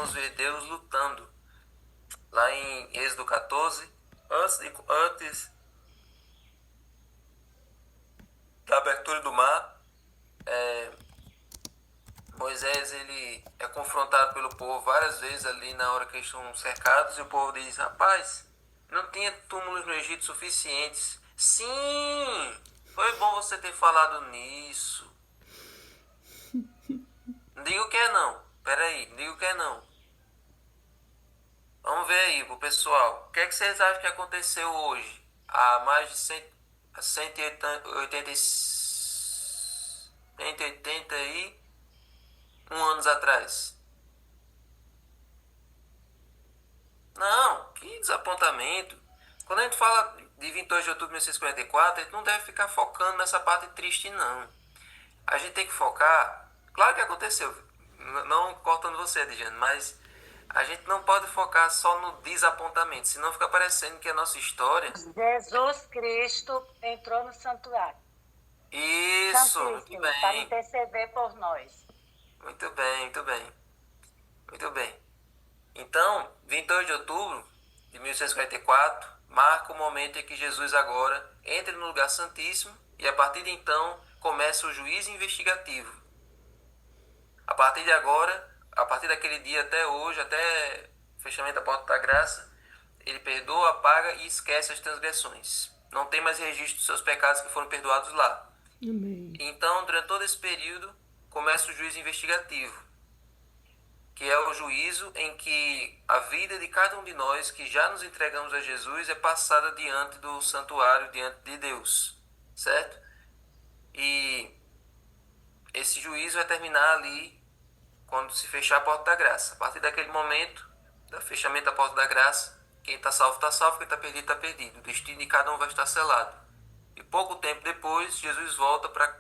vamos ver Deus lutando. Lá em Êxodo 14, antes da abertura do mar, Moisés ele é confrontado pelo povo várias vezes ali na hora que eles estão cercados, e o povo diz: rapaz, não tinha túmulos no Egito suficientes. Sim, foi bom você ter falado nisso. Não diga o que é não. Peraí, não diga o que é não. Vamos ver aí pro pessoal. O que é que vocês acham que aconteceu hoje? Há mais de 181 anos atrás. Não, que desapontamento. Quando a gente fala de 28 de outubro de 1944, a gente não deve ficar focando nessa parte triste, não. A gente tem que focar. Claro que aconteceu, não cortando você, Adriano, mas a gente não pode focar só no desapontamento, senão fica parecendo que a nossa história. Jesus Cristo entrou no santuário. Isso, muito Santíssimo, para bem, interceder por nós. muito bem, muito bem, muito bem. Então, 28 de outubro de 1644 marca o momento em que Jesus agora entra no lugar santíssimo e a partir de então começa o juízo investigativo. A partir de agora, a partir daquele dia até hoje, até o fechamento da porta da graça, ele perdoa, apaga e esquece as transgressões. Não tem mais registro dos seus pecados que foram perdoados lá. Amém. Então, durante todo esse período, começa o juízo investigativo, que é o juízo em que a vida de cada um de nós que já nos entregamos a Jesus é passada diante do santuário, diante de Deus, certo? E esse juízo vai terminar ali quando se fechar a porta da graça. A partir daquele momento, do fechamento da porta da graça, quem está salvo, quem está perdido, está perdido. O destino de cada um vai estar selado. E pouco tempo depois, Jesus volta para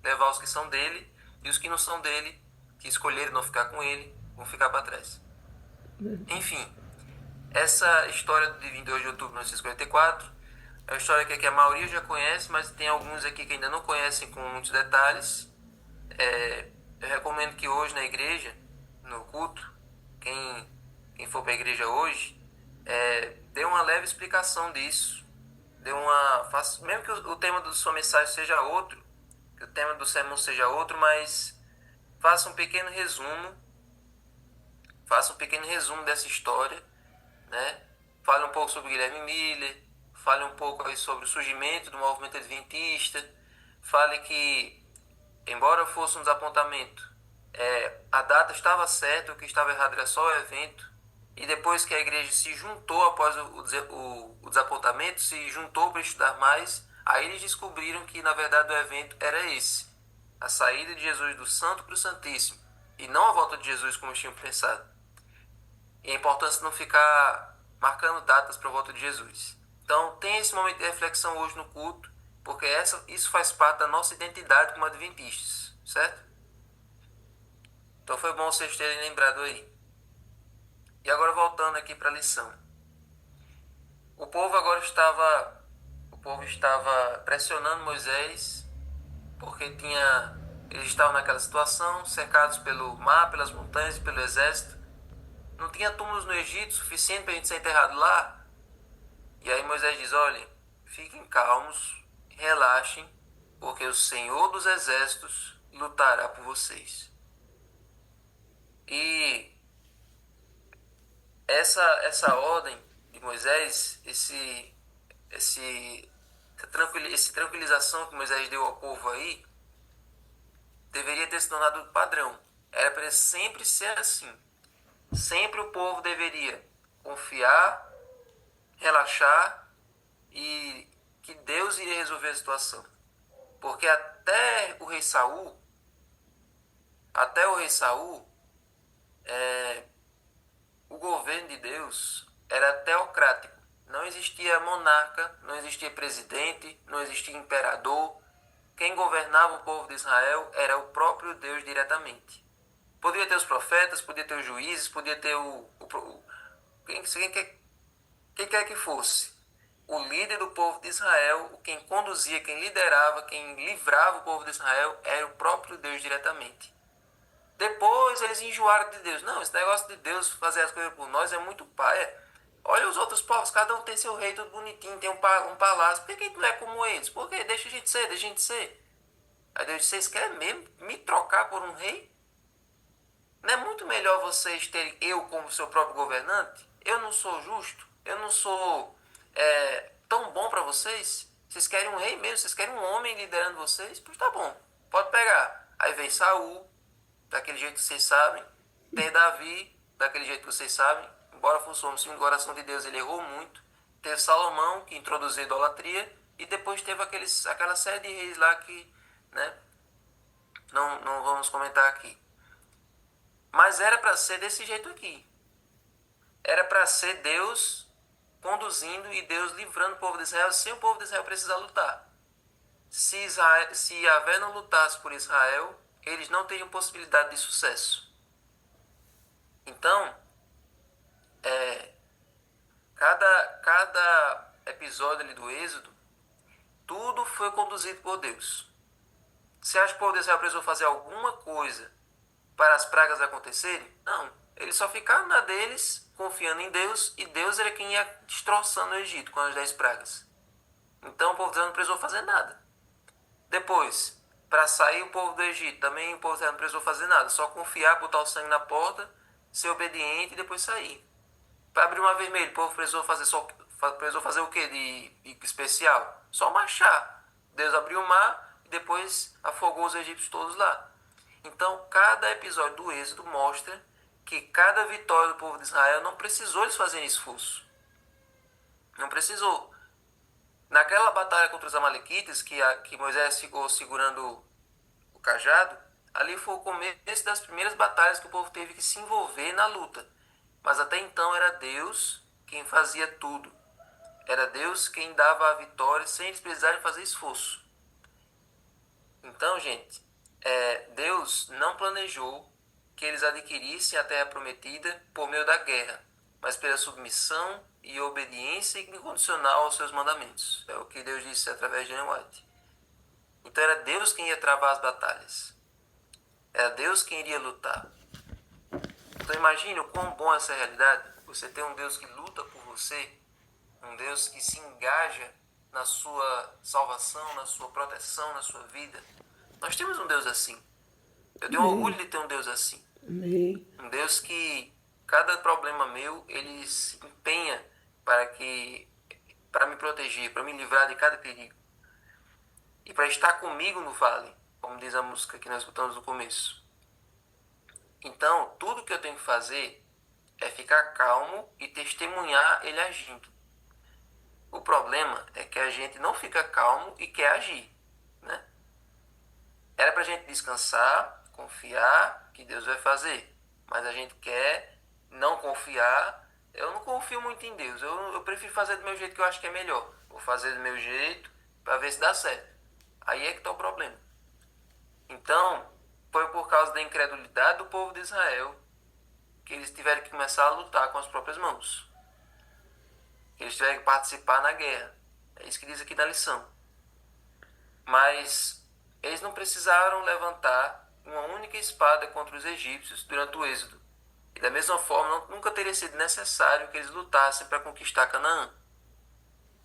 levar os que são dele, e os que não são dele, que escolheram não ficar com ele, vão ficar para trás. Enfim, essa história de 22 de outubro de 1944 é uma história que a maioria já conhece, mas tem alguns aqui que ainda não conhecem com muitos detalhes. Eu recomendo que hoje na igreja, no culto, quem for para a igreja hoje, dê uma leve explicação disso. Mesmo que o tema da sua mensagem seja outro, que o tema do sermão seja outro, mas faça um pequeno resumo, dessa história, né? Fale um pouco sobre Guilherme Miller, fale um pouco aí sobre o surgimento do movimento adventista, fale que, embora fosse um desapontamento, a data estava certa, o que estava errado era só o evento, e depois que a igreja se juntou após o desapontamento, se juntou para estudar mais, aí eles descobriram que na verdade o evento era esse, a saída de Jesus do Santo para o Santíssimo, e não a volta de Jesus como eles tinham pensado. E a importância de não ficar marcando datas para a volta de Jesus. Então, tem esse momento de reflexão hoje no culto, porque isso faz parte da nossa identidade como adventistas, certo? Então, foi bom vocês terem lembrado aí. E agora, voltando aqui para a lição. O povo estava pressionando Moisés, porque eles estavam naquela situação, cercados pelo mar, pelas montanhas e pelo exército. Não tinha túmulos no Egito suficiente para a gente ser enterrado lá. E aí Moisés diz: olha, fiquem calmos, relaxem, porque o Senhor dos Exércitos lutará por vocês. E essa ordem de Moisés, essa tranquilização que Moisés deu ao povo aí, deveria ter se tornado padrão. Era para sempre ser assim. Sempre o povo deveria confiar, relaxar e que Deus iria resolver a situação. Porque até o rei Saul, o governo de Deus era teocrático. Não existia monarca, não existia presidente, não existia imperador. Quem governava o povo de Israel era o próprio Deus diretamente. Podia ter os profetas, podia ter os juízes, podia ter quem quer que fosse. O líder do povo de Israel, quem conduzia, quem liderava, quem livrava o povo de Israel era o próprio Deus diretamente. Depois eles enjoaram de Deus. Não, esse negócio de Deus fazer as coisas por nós é muito paia. Olha os outros povos, cada um tem seu rei, tudo bonitinho, tem um palácio. Por que a gente não é como eles? Por que? Deixa a gente ser, deixa a gente ser. Aí Deus disse, vocês querem mesmo me trocar por um rei? Não é muito melhor vocês terem eu como seu próprio governante? Eu não sou justo? Eu não sou tão bom para vocês? Vocês querem um rei mesmo? Vocês querem um homem liderando vocês? Pois tá bom, pode pegar. Aí vem Saul, daquele jeito que vocês sabem. Tem Davi, daquele jeito que vocês sabem. Embora fosse um segundo o coração de Deus, ele errou muito. Teve Salomão, que introduziu a idolatria. E depois teve aquela série de reis lá que, né, não vamos comentar aqui. Mas era para ser desse jeito aqui. Era para ser Deus conduzindo e Deus livrando o povo de Israel sem o povo de Israel precisar lutar. Se Yahvé não lutasse por Israel, eles não teriam possibilidade de sucesso. Então, cada episódio ali do Êxodo, tudo foi conduzido por Deus. Você acha que o povo de Israel precisou fazer alguma coisa para as pragas acontecerem? Não. Eles só ficaram na deles, confiando em Deus, e Deus era quem ia destroçando o Egito com as 10 pragas. Então o povo de Israel não precisou fazer nada. Depois, para sair o povo do Egito, também o povo de Israel não precisou fazer nada. Só confiar, botar o sangue na porta, ser obediente e depois sair. Para abrir o mar vermelho, o povo precisou fazer o que de especial? Só marchar. Deus abriu o mar e depois afogou os egípcios todos lá. Então, cada episódio do Êxodo mostra que cada vitória do povo de Israel não precisou eles fazerem esforço. Não precisou. Naquela batalha contra os amalequitas, que Moisés ficou segurando o cajado, ali foi o começo das primeiras batalhas que o povo teve que se envolver na luta. Mas até então era Deus quem fazia tudo. Era Deus quem dava a vitória sem eles precisarem fazer esforço. Então, gente, Deus não planejou que eles adquirissem a terra prometida por meio da guerra, mas pela submissão e obediência incondicional aos seus mandamentos. É o que Deus disse através de Ellen White. Então era Deus quem ia travar as batalhas. Era Deus quem iria lutar. Então imagine o quão bom é essa realidade. Você tem um Deus que luta por você, um Deus que se engaja na sua salvação, na sua proteção, na sua vida. Nós temos um Deus assim. Eu tenho orgulho de ter um Deus assim. Amém. Um Deus que cada problema meu, ele se empenha para me proteger, para me livrar de cada perigo. E para estar comigo no vale, como diz a música que nós escutamos no começo. Então, tudo que eu tenho que fazer é ficar calmo e testemunhar ele agindo. O problema é que a gente não fica calmo e quer agir, né? Era pra gente descansar, confiar que Deus vai fazer. Mas a gente quer não confiar. Eu não confio muito em Deus. Eu prefiro fazer do meu jeito que eu acho que é melhor. Vou fazer do meu jeito para ver se dá certo. Aí é que está o problema. Então, foi por causa da incredulidade do povo de Israel que eles tiveram que começar a lutar com as próprias mãos. Eles tiveram que participar na guerra. É isso que diz aqui na lição. Mas eles não precisaram levantar uma única espada contra os egípcios durante o êxodo. E da mesma forma, nunca teria sido necessário que eles lutassem para conquistar Canaã.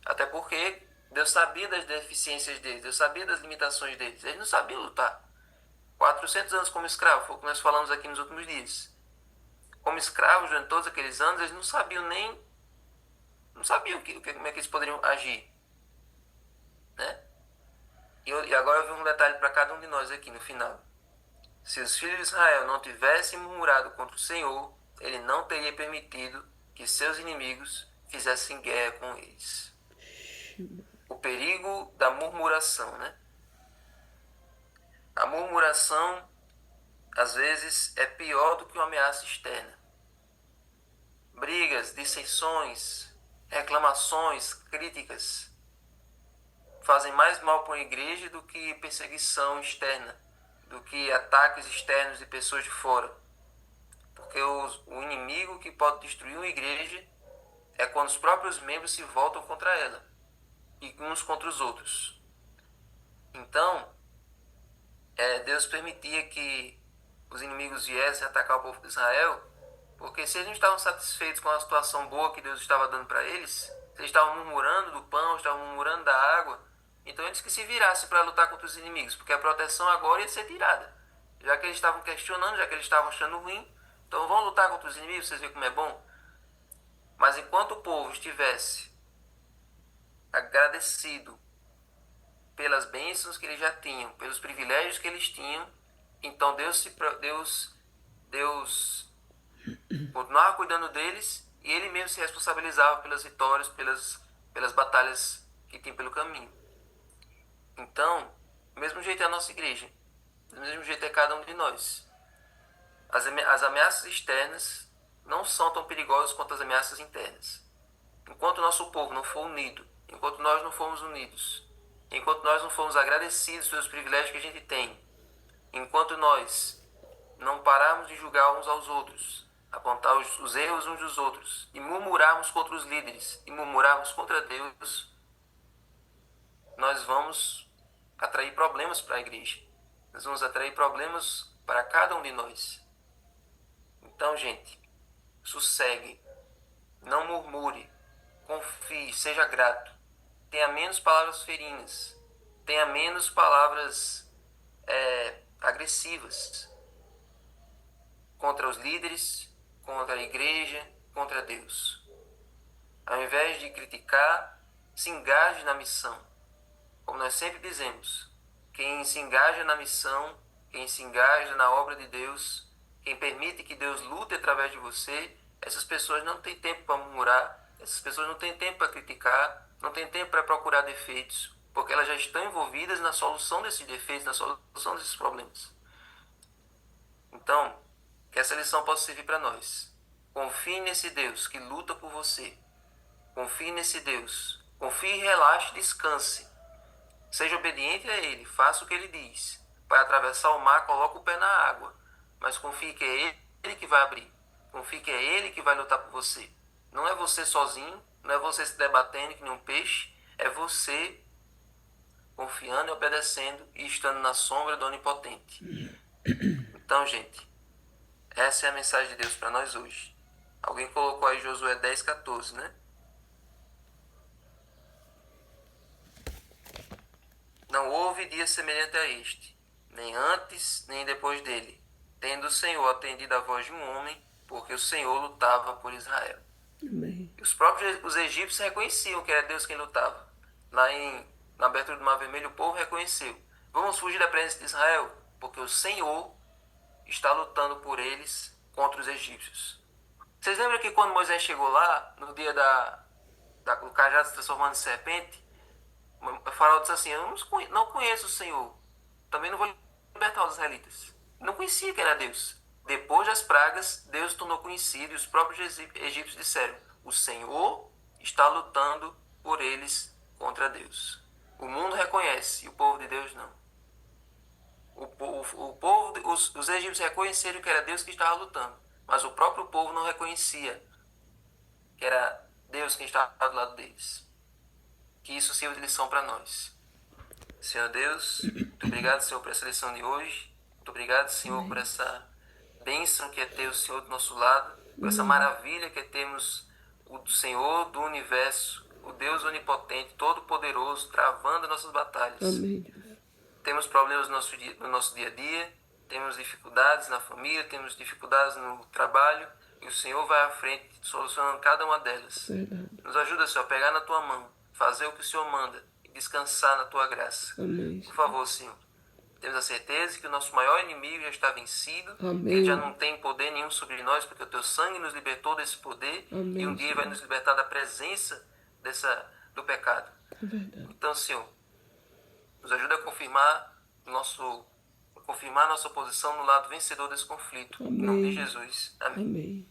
Até porque Deus sabia das deficiências deles, Deus sabia das limitações deles. Eles não sabiam lutar. 400 anos como escravo, foi o que nós falamos aqui nos últimos dias. Como escravos, durante todos aqueles anos, eles não sabiam como é que eles poderiam agir. Né? E agora eu vi um detalhe para cada um de nós aqui no final. Se os filhos de Israel não tivessem murmurado contra o Senhor, ele não teria permitido que seus inimigos fizessem guerra com eles. O perigo da murmuração, né? A murmuração, às vezes, é pior do que uma ameaça externa. Brigas, dissensões, reclamações, críticas fazem mais mal para uma igreja do que perseguição externa, do que ataques externos de pessoas de fora. Porque o inimigo que pode destruir uma igreja é quando os próprios membros se voltam contra ela e uns contra os outros. Então, Deus permitia que os inimigos viessem atacar o povo de Israel, porque se eles não estavam satisfeitos com a situação boa que Deus estava dando para eles, se eles estavam murmurando do pão, estavam murmurando da água, então eles que se virassem para lutar contra os inimigos, porque a proteção agora ia ser tirada. Já que eles estavam questionando, já que eles estavam achando ruim, então vão lutar contra os inimigos, vocês veem como é bom? Mas enquanto o povo estivesse agradecido pelas bênçãos que eles já tinham, pelos privilégios que eles tinham, então Deus continuava cuidando deles e ele mesmo se responsabilizava pelas vitórias, pelas batalhas que tem pelo caminho. Então, do mesmo jeito é a nossa igreja, do mesmo jeito é cada um de nós. As ameaças externas não são tão perigosas quanto as ameaças internas. Enquanto o nosso povo não for unido, enquanto nós não formos unidos, enquanto nós não formos agradecidos pelos privilégios que a gente tem, enquanto nós não pararmos de julgar uns aos outros, apontar os erros uns dos outros, e murmurarmos contra os líderes, e murmurarmos contra Deus, nós vamos atrair problemas para a igreja. Nós vamos atrair problemas para cada um de nós. Então, gente, sossegue, não murmure, confie, seja grato, tenha menos palavras ferinas, tenha menos palavras agressivas contra os líderes, contra a igreja, contra Deus. Ao invés de criticar, se engaje na missão. Como nós sempre dizemos, quem se engaja na missão, quem se engaja na obra de Deus, quem permite que Deus lute através de você, essas pessoas não têm tempo para murmurar, essas pessoas não têm tempo para criticar, não têm tempo para procurar defeitos, porque elas já estão envolvidas na solução desses defeitos, na solução desses problemas. Então, que essa lição possa servir para nós. Confie nesse Deus que luta por você. Confie nesse Deus. Confie, relaxe, descanse. Seja obediente a Ele, faça o que Ele diz. Vai atravessar o mar, coloca o pé na água. Mas confie que é Ele que vai abrir. Confie que é Ele que vai lutar por você. Não é você sozinho, não é você se debatendo que nem um peixe. É você confiando e obedecendo e estando na sombra do Onipotente. Então, gente, essa é a mensagem de Deus para nós hoje. Alguém colocou aí Josué 10:14, né? Não houve dia semelhante a este, nem antes, nem depois dele, tendo o Senhor atendido à voz de um homem, porque o Senhor lutava por Israel. Amém. E os egípcios reconheciam que era Deus quem lutava. Na abertura do Mar Vermelho, o povo reconheceu. Vamos fugir da presença de Israel, porque o Senhor está lutando por eles contra os egípcios. Vocês lembram que quando Moisés chegou lá, no dia do cajado se transformando em serpente, o faraó disse assim: eu não conheço o Senhor, também não vou libertar os israelitas. Não conhecia que era Deus. Depois das pragas, Deus tornou conhecido e os próprios egípcios disseram: o Senhor está lutando por eles contra Deus. O mundo reconhece e o povo de Deus não. Os egípcios reconheceram que era Deus que estava lutando, mas o próprio povo não reconhecia que era Deus quem estava do lado deles. Que isso sirva de lição para nós. Senhor Deus, muito obrigado, Senhor, por essa lição de hoje. Muito obrigado, Senhor, por essa bênção que é ter o Senhor do nosso lado, por essa maravilha que é termos o Senhor do universo, o Deus onipotente, todo-poderoso, travando as nossas batalhas. Amém, Deus. Temos problemas no nosso dia a dia, temos dificuldades na família, temos dificuldades no trabalho, e o Senhor vai à frente, solucionando cada uma delas. Verdade. Nos ajuda, Senhor, a pegar na Tua mão, fazer o que o Senhor manda e descansar na Tua graça. Amém. Por favor, Senhor. Temos a certeza que o nosso maior inimigo já está vencido, Amém. que ele já não tem poder nenhum sobre nós, porque o Teu sangue nos libertou desse poder. Amém, E um dia Senhor. vai nos libertar da presença do pecado. É verdade. Então, Senhor, nos ajuda a confirmar nossa posição no lado vencedor desse conflito. Em nome de Jesus. Amém. Amém.